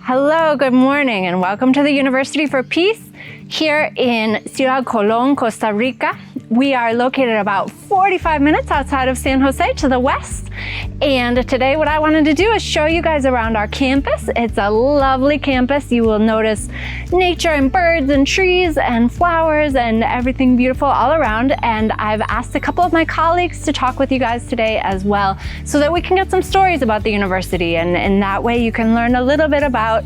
Hello, good morning, and welcome to the University for Peace here in Ciudad Colón, Costa Rica. We are located about 45 minutes outside of San Jose to the west. And today what I wanted to do is show you guys around our campus. It's a lovely campus. You will notice nature and birds and trees and flowers and everything beautiful all around. And I've asked a couple of my colleagues to talk with you guys today as well, so that we can get some stories about the university. And in that way you can learn a little bit about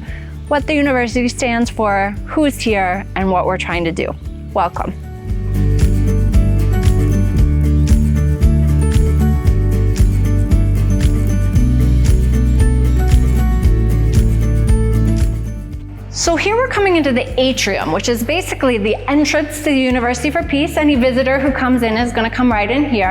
what the university stands for, who's here, and what we're trying to do. Welcome. So here we're coming into the Atrium, which is basically the entrance to the University for Peace. Any visitor who comes in is going to come right in here.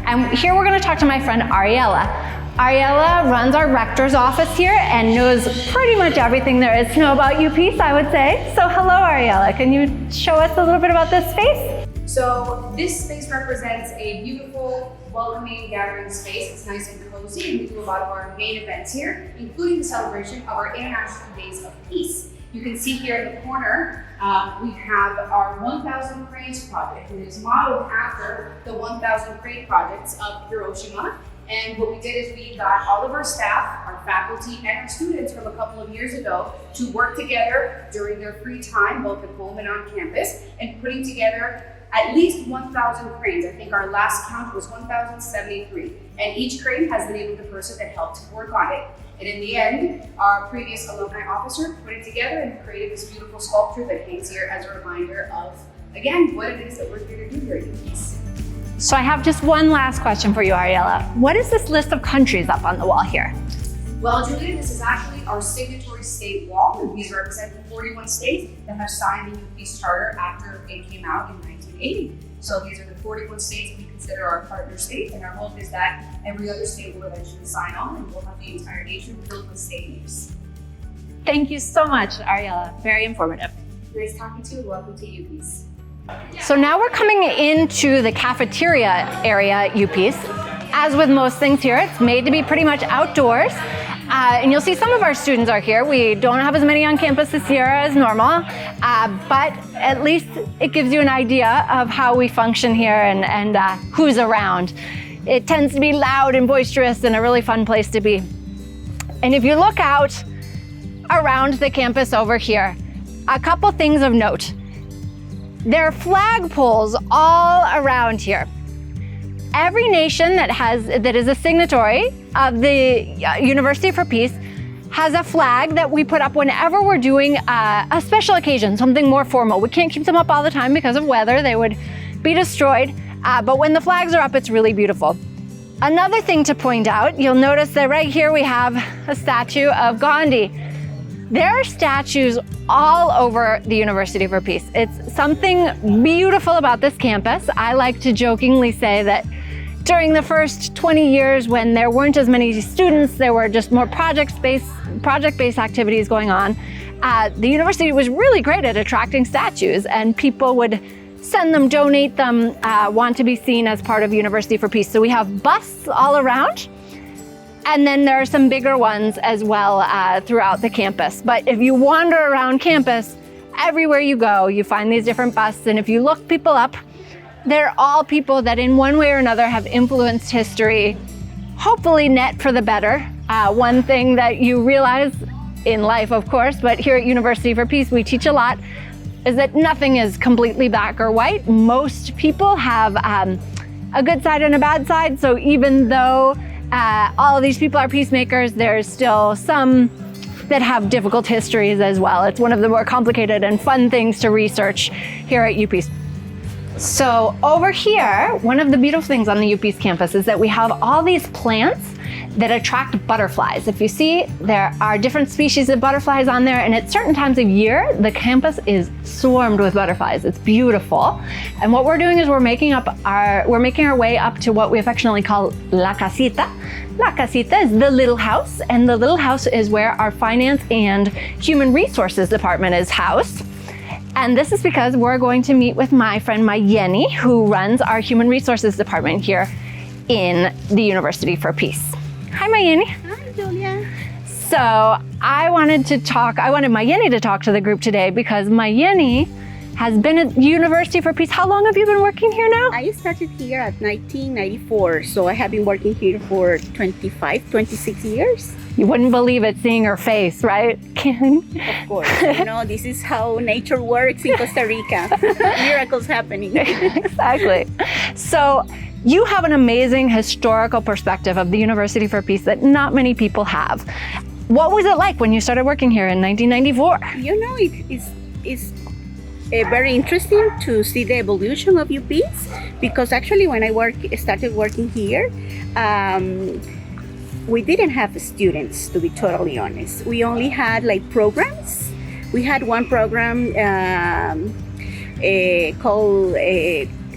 And here we're going to talk to my friend Ariella. Ariella runs our rector's office here and knows pretty much everything there is to know about UPEACE, I would say. So hello, Ariella. Can you show us a little bit about this space? So this space represents a beautiful, welcoming gathering space. It's nice and cozy, and we do a lot of our main events here, including the celebration of our International Days of Peace. You can see here in the corner, we have our 1,000 Cranes project, and it's modeled after the 1,000 Crane projects of Hiroshima. And what we did is we got all of our staff, our faculty, and our students from a couple of years ago to work together during their free time, both at home and on campus, and putting together at least 1,000 cranes. I think our last count was 1,073. And each crane has the name of the person that helped work on it. And in the end, our previous alumni officer put it together and created this beautiful sculpture that hangs here as a reminder of, again, what it is that we're here to do here at UPEACE. So I have just one last question for you, Ariella. What is this list of countries up on the wall here? Well, Julia, this is actually our signatory state wall, and these represent the 41 states that have signed the UPEACE Charter after it came out in 1980. So these are the 41 states we consider our partner states, and our hope is that every other state will eventually sign on, and we'll have the entire nation filled with state names. Thank you so much, Ariella. Very informative. Nice talking to you. Welcome to UPEACE. So now we're coming into the cafeteria area at UPEACE. As with most things here, it's made to be pretty much outdoors. And you'll see some of our students are here. We don't have as many on campus this year as normal, but at least it gives you an idea of how we function here and who's around. It tends to be loud and boisterous and a really fun place to be. And if you look out around the campus over here, a couple things of note. There are flagpoles all around here. Every nation that is a signatory of the University for Peace has a flag that we put up whenever we're doing a special occasion, something more formal. We can't keep them up all the time because of weather. They would be destroyed. But when the flags are up, it's really beautiful. Another thing to point out, you'll notice that right here we have a statue of Gandhi. There are statues all over the University for Peace. It's something beautiful about this campus. I like to jokingly say that during the first 20 years when there weren't as many students, there were just more project-based activities going on. The university was really great at attracting statues, and people would send them, donate them, want to be seen as part of University for Peace. So we have busts all around. And then there are some bigger ones as well throughout the campus. But if you wander around campus, everywhere you go, you find these different busts. And if you look people up, they're all people that in one way or another have influenced history, hopefully net for the better. One thing that you realize in life, of course, but here at University for Peace, we teach a lot, is that nothing is completely black or white. Most people have a good side and a bad side. So even though all of these people are peacemakers, there's still some that have difficult histories as well. It's one of the more complicated and fun things to research here at UPEACE. So over here, one of the beautiful things on the UPEACE campus is that we have all these plants that attract butterflies. If you see, there are different species of butterflies on there, and at certain times of year, the campus is swarmed with butterflies. It's beautiful. And what we're doing is we're making our way up to what we affectionately call La Casita. La Casita is the little house, and the little house is where our finance and human resources department is housed. And this is because we're going to meet with my friend Mayeni, who runs our human resources department here in the University for Peace. Hi, Mayeni. Hi, Julia. So I wanted Mayeni to talk to the group today because Mayeni has been at University for Peace. How long have you been working here now? I started here at 1994, so I have been working here for 26 years. You wouldn't believe it seeing her face, right, Ken? Of course, this is how nature works in Costa Rica. Miracles happening. Exactly. So you have an amazing historical perspective of the University for Peace that not many people have. What was it like when you started working here in 1994? It's very interesting to see the evolution of UPEACE, because actually when I started working here, we didn't have students, to be totally honest. We only had like programs. We had one program called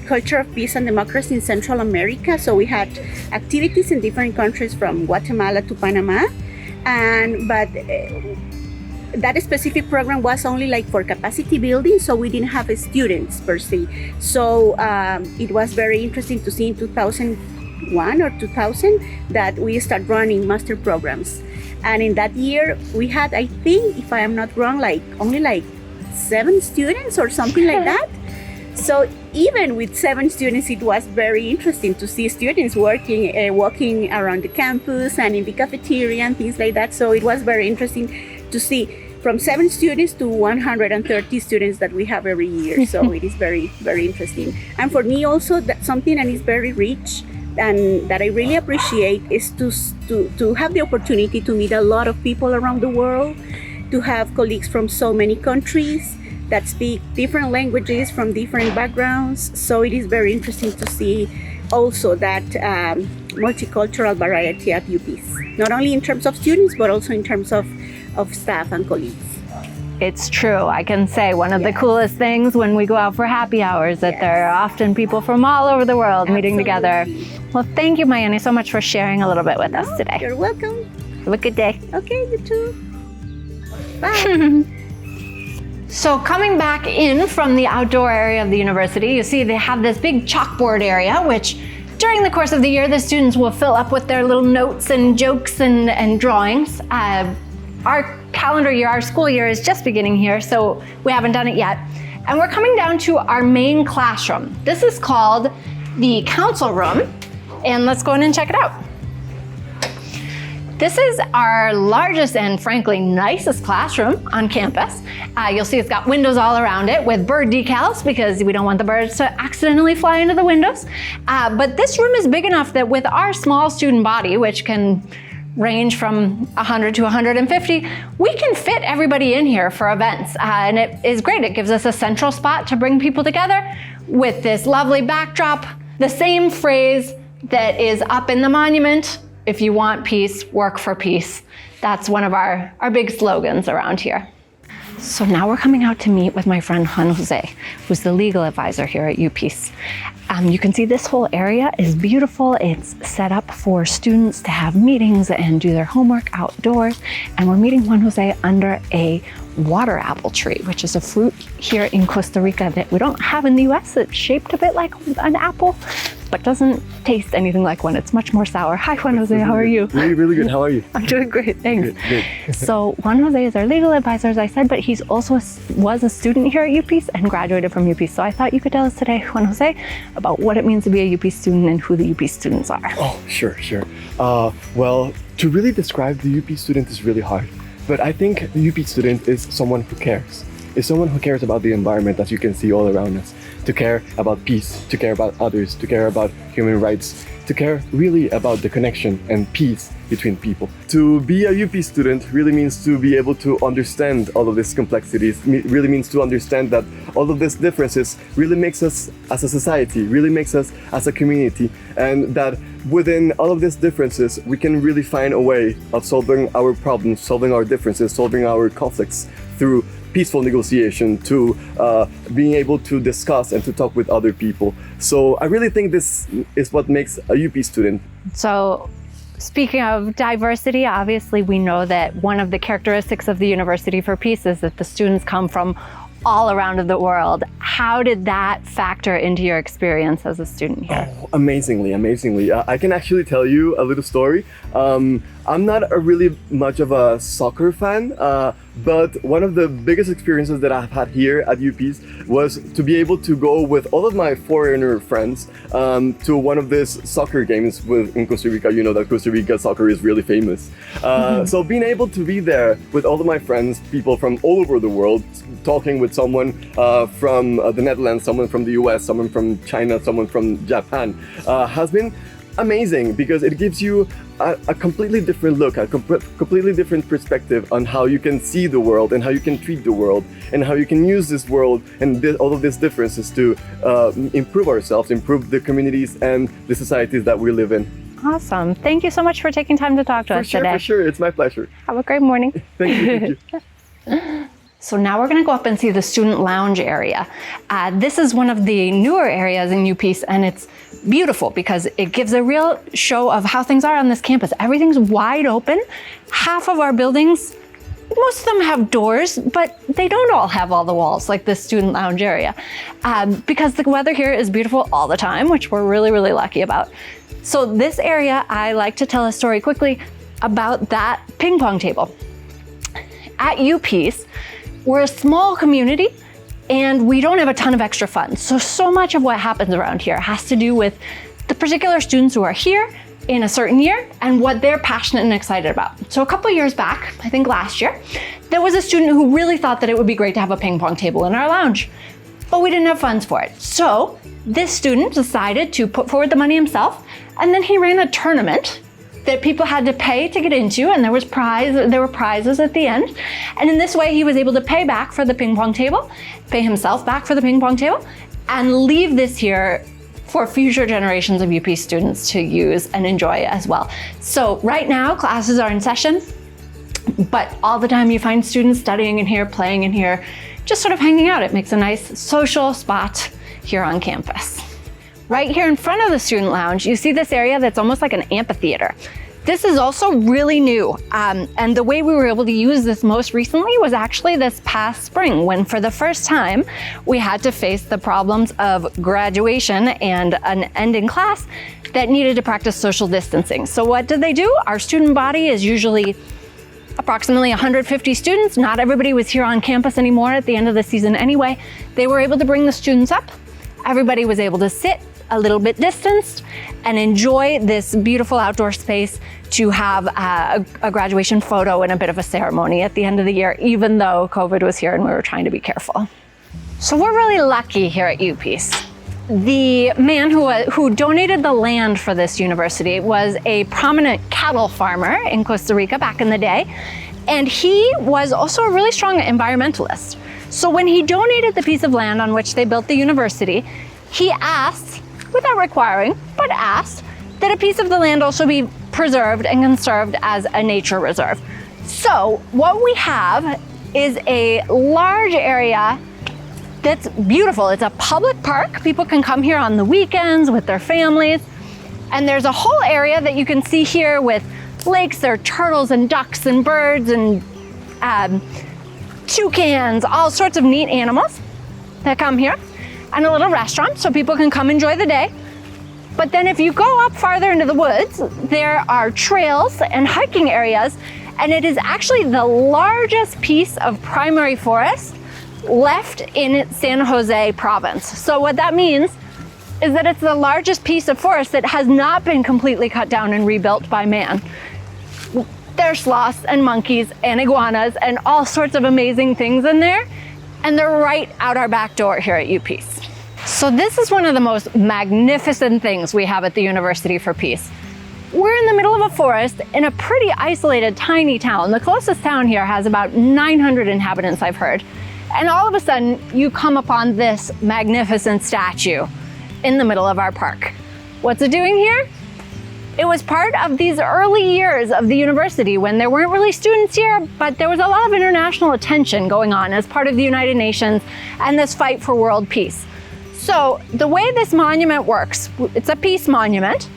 Culture of Peace and Democracy in Central America. So we had activities in different countries from Guatemala to Panama, but that specific program was only like for capacity building, so we didn't have students per se. So it was very interesting to see in 2001 or 2000 that we start running master programs. And in that year, we had, I think, if I am not wrong, only 7 students or something like that. So even with 7 students, it was very interesting to see students walking around the campus and in the cafeteria and things like that. So it was very interesting to see from 7 students to 130 students that we have every year. So it is very, very interesting. And for me also, that something that is very rich and that I really appreciate is to have the opportunity to meet a lot of people around the world, to have colleagues from so many countries that speak different languages from different backgrounds. So it is very interesting to see also that multicultural variety at UPEACE, not only in terms of students, but also in terms of staff and colleagues. It's true. I can say one of the coolest things when we go out for happy hours that there are often people from all over the world meeting together. Well, thank you, Mayeni, so much for sharing a little bit with us today. You're welcome. Have a good day. Okay, you too. Bye. So coming back in from the outdoor area of the university, you see they have this big chalkboard area, which during the course of the year, the students will fill up with their little notes and jokes and drawings. Our calendar year, our school year is just beginning here, so we haven't done it yet. And we're coming down to our main classroom. This is called the council room, and let's go in and check it out. This is our largest and frankly nicest classroom on campus. You'll see it's got windows all around it with bird decals because we don't want the birds to accidentally fly into the windows. But this room is big enough that with our small student body, which can range from 100 to 150, we can fit everybody in here for events. And it is great. It gives us a central spot to bring people together with this lovely backdrop. The same phrase that is up in the monument, if you want peace, work for peace. That's one of our big slogans around here. So now we're coming out to meet with my friend Juan Jose, who's the legal advisor here at UPEACE. You can see this whole area is beautiful. It's set up for students to have meetings and do their homework outdoors. And we're meeting Juan Jose under a water apple tree, which is a fruit here in Costa Rica that we don't have in the US. It's shaped a bit like an apple, but doesn't taste anything like one. It's much more sour. Hi, Juan Jose, how are you? Really good, how are you? I'm doing great, thanks. Good. So Juan Jose is our legal advisor, as I said, but he's also was a student here at UPEACE and graduated from UPEACE. So I thought you could tell us today, Juan Jose, about what it means to be a UPEACE student and who the UPEACE students are. Oh, sure. Well, to really describe the UPEACE student is really hard. But I think the UPEACE student is someone who cares. Is someone who cares about the environment that you can see all around us, to care about peace, to care about others, to care about human rights, to care really about the connection and peace between people. To be a UPEACE student really means to be able to understand all of these complexities, really means to understand that all of these differences really makes us as a society, really makes us as a community, and that within all of these differences, we can really find a way of solving our problems, solving our differences, solving our conflicts through peaceful negotiation, to being able to discuss and to talk with other people. So I really think this is what makes a UPEACE student. So speaking of diversity, obviously we know that one of the characteristics of the University for Peace is that the students come from all around the world. How did that factor into your experience as a student here? Oh, amazingly. I can actually tell you a little story. I'm not a really much of a soccer fan, but one of the biggest experiences that I've had here at UPEACE was to be able to go with all of my foreigner friends to one of these soccer games in Costa Rica. You know that Costa Rica soccer is really famous. So being able to be there with all of my friends, people from all over the world, talking with someone from the Netherlands, someone from the US, someone from China, someone from Japan, has been amazing because it gives you a completely different look, a completely different perspective on how you can see the world and how you can treat the world and how you can use this world and all of these differences to improve ourselves, improve the communities and the societies that we live in. Awesome. Thank you so much for taking time to talk to us today. For sure. It's my pleasure. Have a great morning. Thank you. Thank you. So now we're going to go up and see the student lounge area. This is one of the newer areas in UPEACE, and it's beautiful because it gives a real show of how things are on this campus. Everything's wide open. Half of our buildings, most of them have doors, but they don't all have all the walls like this student lounge area because the weather here is beautiful all the time, which we're really, really lucky about. So this area, I like to tell a story quickly about that ping pong table. At UPEACE, we're a small community and we don't have a ton of extra funds. So much of what happens around here has to do with the particular students who are here in a certain year and what they're passionate and excited about. So a couple of years back, I think last year, there was a student who really thought that it would be great to have a ping pong table in our lounge, but we didn't have funds for it. So this student decided to put forward the money himself, and then he ran a tournament that people had to pay to get into, and there were prizes at the end. And in this way, he was able to pay back for the ping pong table, pay himself back for the ping pong table, and leave this here for future generations of UP students to use and enjoy as well. So right now, classes are in session, but all the time you find students studying in here, playing in here, just sort of hanging out. It makes a nice social spot here on campus. Right here in front of the student lounge, you see this area that's almost like an amphitheater. This is also really new, and the way we were able to use this most recently was actually this past spring, when for the first time we had to face the problems of graduation and an ending class that needed to practice social distancing. So what did they do? Our student body is usually approximately 150 students. Not everybody was here on campus anymore at the end of the season anyway. They were able to bring the students up. Everybody was able to sit a little bit distanced and enjoy this beautiful outdoor space to have a graduation photo and a bit of a ceremony at the end of the year, even though COVID was here and we were trying to be careful. So we're really lucky here at UPEACE. The man who donated the land for this university was a prominent cattle farmer in Costa Rica back in the day, and he was also a really strong environmentalist. So when he donated the piece of land on which they built the university, he asked, without requiring, but asked, that a piece of the land also be preserved and conserved as a nature reserve. So what we have is a large area that's beautiful. It's a public park. People can come here on the weekends with their families. And there's a whole area that you can see here with lakes. There are turtles and ducks and birds and toucans, all sorts of neat animals that come here, and a little restaurant so people can come enjoy the day. But then if you go up farther into the woods, there are trails and hiking areas, and it is actually the largest piece of primary forest left in San Jose province. So what that means is that it's the largest piece of forest that has not been completely cut down and rebuilt by man. There's sloths and monkeys and iguanas and all sorts of amazing things in there, and they're right out our back door here at UPEACE. So this is one of the most magnificent things we have at the University for Peace. We're in the middle of a forest in a pretty isolated, tiny town. The closest town here has about 900 inhabitants, I've heard. And all of a sudden, you come upon this magnificent statue in the middle of our park. What's it doing here? It was part of these early years of the university when there weren't really students here, but there was a lot of international attention going on as part of the United Nations and this fight for world peace. So the way this monument works, it's a peace monument,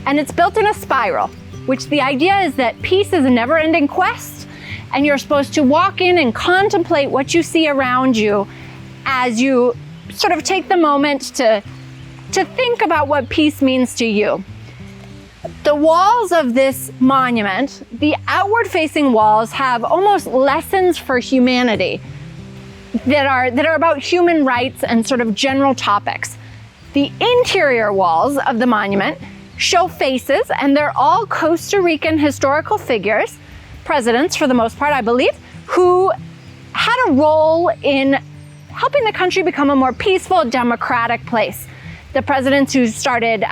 and it's built in a spiral, which the idea is that peace is a never-ending quest, and you're supposed to walk in and contemplate what you see around you as you sort of take the moment to think about what peace means to you. The walls of this monument, the outward facing walls, have almost lessons for humanity that are about human rights and sort of general topics. The interior walls of the monument show faces, and they're all Costa Rican historical figures, presidents for the most part, I believe, who had a role in helping the country become a more peaceful, democratic place. The presidents who started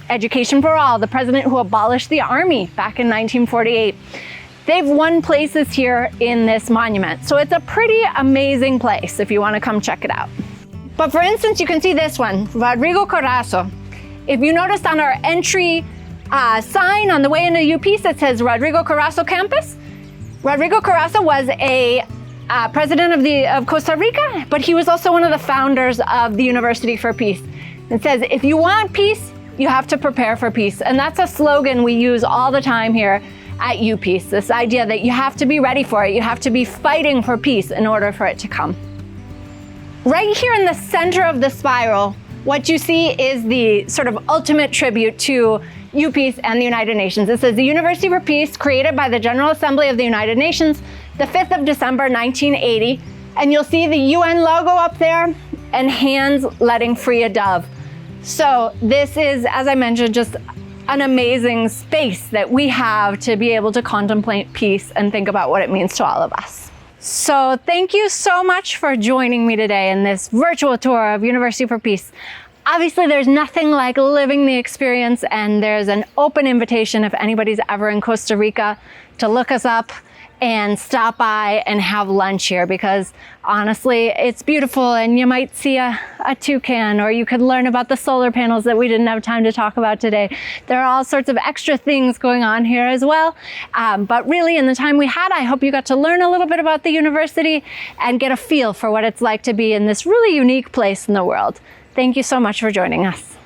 education for all, the president who abolished the army back in 1948. They've won places here in this monument. So it's a pretty amazing place if you want to come check it out. But for instance, you can see this one, Rodrigo Carazo. If you noticed on our entry sign on the way into UPEACE, it says Rodrigo Carazo Campus. Rodrigo Carazo was a president of Costa Rica, but he was also one of the founders of the University for Peace. It says, if you want peace, you have to prepare for peace. And that's a slogan we use all the time here at UPEACE, this idea that you have to be ready for it. You have to be fighting for peace in order for it to come. Right here in the center of the spiral, what you see is the sort of ultimate tribute to UPEACE and the United Nations. It says the University for Peace, created by the General Assembly of the United Nations, the 5th of December, 1980. And you'll see the UN logo up there and hands letting free a dove. So this is, as I mentioned, just an amazing space that we have to be able to contemplate peace and think about what it means to all of us. So thank you so much for joining me today in this virtual tour of University for Peace. Obviously, there's nothing like living the experience, and there's an open invitation if anybody's ever in Costa Rica to look us up and stop by and have lunch here, because honestly, it's beautiful, and you might see a toucan, or you could learn about the solar panels that we didn't have time to talk about today. There are all sorts of extra things going on here as well. But really, in the time we had, I hope you got to learn a little bit about the university and get a feel for what it's like to be in this really unique place in the world. Thank you so much for joining us.